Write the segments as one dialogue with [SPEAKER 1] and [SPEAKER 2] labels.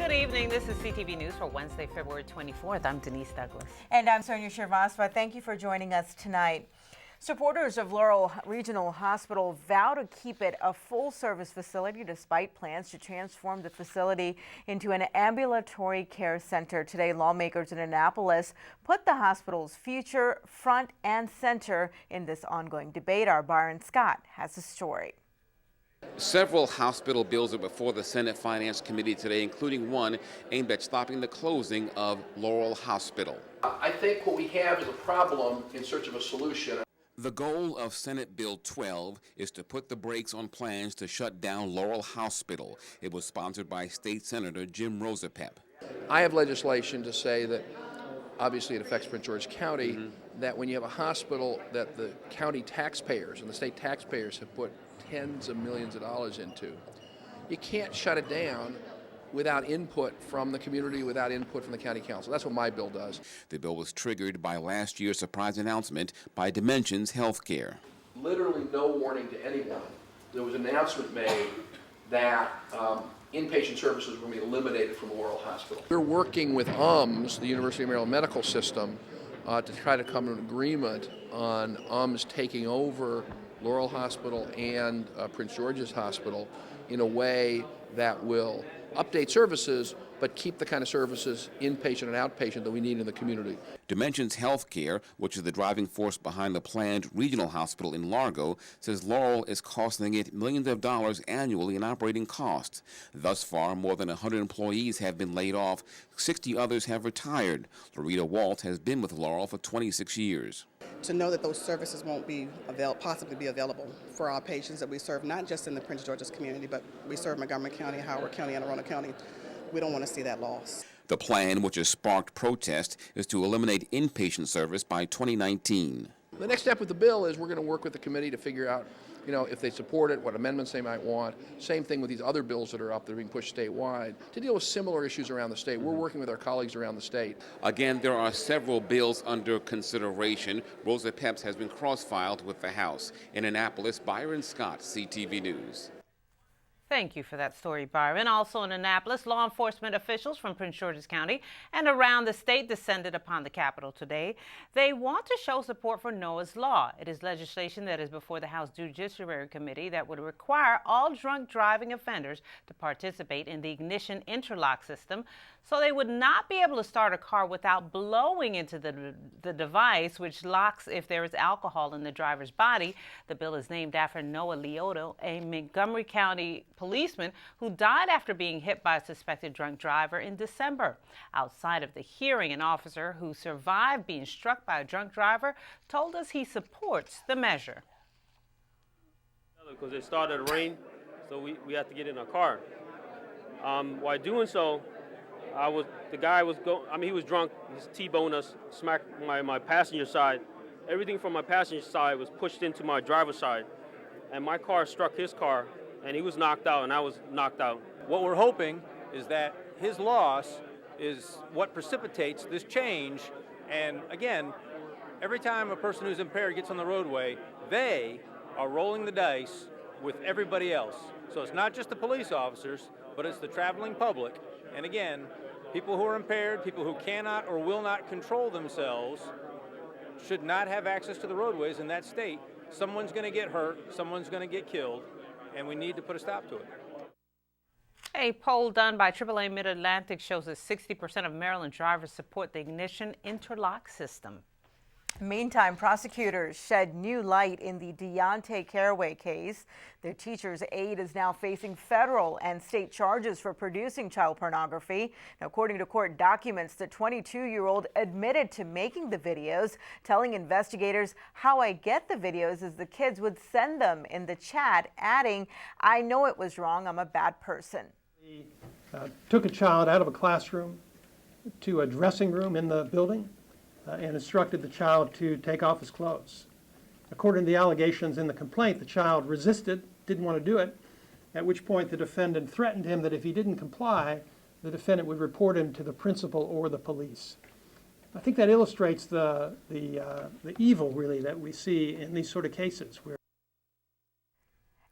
[SPEAKER 1] Good evening. This is CTV News for Wednesday, February 24th. I'm Denise Douglas.
[SPEAKER 2] And I'm Sonia Shrivastava. Thank you for joining us tonight. Supporters of Laurel Regional Hospital vow to keep it a full-service facility despite plans to transform the facility into an ambulatory care center. Today, lawmakers in Annapolis put the hospital's future front and center in this ongoing debate. Our Byron Scott has the story.
[SPEAKER 3] Several hospital bills are before the Senate Finance Committee today, including one aimed at stopping the closing of Laurel Hospital.
[SPEAKER 4] I think what we have is a problem in search of a solution.
[SPEAKER 3] The goal of Senate Bill 12 is to put the brakes on plans to shut down Laurel Hospital. It was sponsored by State Senator Jim Rosapep.
[SPEAKER 4] I have legislation to say that, obviously it affects Prince George's County, that when you have a hospital that the county taxpayers and the state taxpayers have put tens of millions of dollars into, you can't shut it down without input from the community, without input from the county council. That's what my bill does.
[SPEAKER 3] The bill was triggered by last year's surprise announcement by Dimensions Healthcare.
[SPEAKER 4] Literally no warning to anyone. There was an announcement made that inpatient services were going to be eliminated from Laurel Hospital. We're working with UMS, the University of Maryland Medical System, to try to come to an agreement on UMS taking over Laurel Hospital and Prince George's Hospital in a way that will update services, but keep the kind of services, inpatient and outpatient, that we need in the community.
[SPEAKER 3] Dimensions Healthcare, which is the driving force behind the planned regional hospital in Largo, says Laurel is costing it millions of dollars annually in operating costs. Thus far, more than 100 employees have been laid off. 60 others have retired. Loretta Walt has been with Laurel for 26 years.
[SPEAKER 5] To know that those services won't be possibly be available for our patients that we serve, not just in the Prince George's community, but we serve Montgomery County, Howard County, and Arundel County. We don't want to see that loss.
[SPEAKER 3] The plan, which has sparked protest, is to eliminate inpatient service by 2019.
[SPEAKER 4] The next step with the bill is we're going to work with the committee to figure out, if they support it, what amendments they might want. Same thing with these other bills that are up that are being pushed statewide to deal with similar issues around the state. We're working with our colleagues around the state.
[SPEAKER 3] Again, there are several bills under consideration. Rosa Peps has been cross-filed with the House. In Annapolis, Byron Scott, CTV News.
[SPEAKER 1] Thank you for that story, Byron. Also in Annapolis, law enforcement officials from Prince George's County and around the state descended upon the Capitol today. They want to show support for Noah's Law. It is legislation that is before the House Judiciary Committee that would require all drunk driving offenders to participate in the ignition interlock system, so they would not be able to start a car without blowing into the device, which locks if there is alcohol in the driver's body. The bill is named after Noah Liotta, a Montgomery County policeman who died after being hit by a suspected drunk driver in December. Outside of the hearing, an officer who survived being struck by a drunk driver told us he supports the measure.
[SPEAKER 6] Because it started to rain, so we had to get in a car. While doing so, he was drunk. He T-boned us, smacked my passenger side. Everything from my passenger side was pushed into my driver's side, and my car struck his car, and he was knocked out, and I was knocked out.
[SPEAKER 7] What we're hoping is that his loss is what precipitates this change. And again, every time a person who's impaired gets on the roadway, they are rolling the dice with everybody else. So it's not just the police officers, but it's the traveling public. And again, people who are impaired, people who cannot or will not control themselves should not have access to the roadways in that state. Someone's going to get hurt, someone's going to get killed, and we need to put a stop to it.
[SPEAKER 1] A poll done by AAA Mid-Atlantic shows that 60% of Maryland drivers support the ignition interlock system.
[SPEAKER 2] Meantime, prosecutors shed new light in the Deontay Caraway case. Their teacher's aide is now facing federal and state charges for producing child pornography. Now, according to court documents, the 22-year-old admitted to making the videos, telling investigators, "How I get the videos is the kids would send them in the chat," adding, "I know it was wrong. I'm a bad person."
[SPEAKER 8] He took a child out of a classroom to a dressing room in the building and instructed the child to take off his clothes. According to the allegations in the complaint, the child resisted, didn't want to do it, at which point the defendant threatened him that if he didn't comply, the defendant would report him to the principal or the police. I think that illustrates the evil, really, that we see in these sort of cases.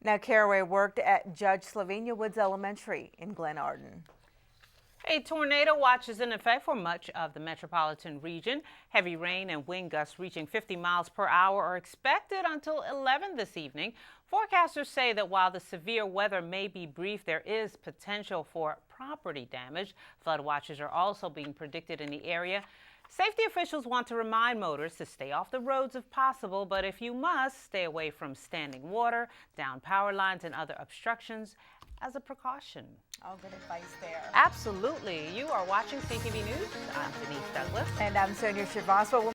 [SPEAKER 2] Now, Caraway worked at Judge Slovenia Woods Elementary in Glen Arden.
[SPEAKER 1] A tornado watch is in effect for much of the metropolitan region. Heavy rain and wind gusts reaching 50 miles per hour are expected until 11 this evening. Forecasters say that while the severe weather may be brief, there is potential for property damage. Flood watches are also being predicted in the area. Safety officials want to remind motorists to stay off the roads if possible, but if you must, stay away from standing water, down power lines, and other obstructions as a precaution.
[SPEAKER 2] All good advice there.
[SPEAKER 1] Absolutely. You are watching CTV News. I'm Denise Douglas.
[SPEAKER 2] And I'm Sonia Srivastava.